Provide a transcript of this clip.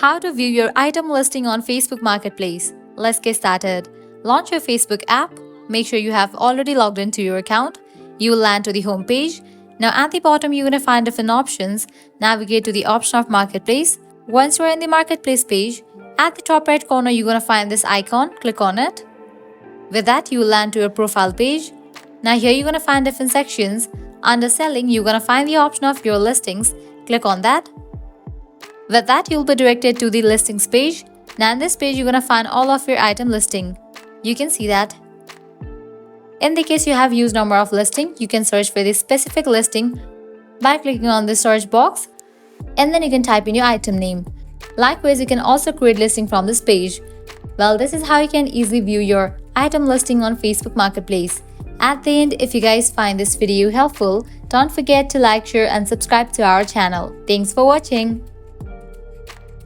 How to view your item listing on Facebook Marketplace. Let's get started. Launch your Facebook app. Make sure you have already logged into your account. You will land to the home page. Now at the bottom, you're going to find different options. Navigate to the option of Marketplace. Once you're in the Marketplace page, at the top right corner, you're going to find this icon. Click on it. With that, you will land to your profile page. Now here you're going to find different sections. Under Selling, you're going to find the option of Your Listings. Click on that. With that, you'll be directed to the listings page. Now in this page, you're going to find all of your item listing. You can see that. In the case you have huge number of listing, you can search for the specific listing by clicking on the search box, and then you can type in your item name. Likewise, you can also create listing from this page. Well, this is how you can easily view your item listing on Facebook Marketplace. At the end, if you guys find this video helpful, don't forget to like, share and subscribe to our channel. Thanks for watching.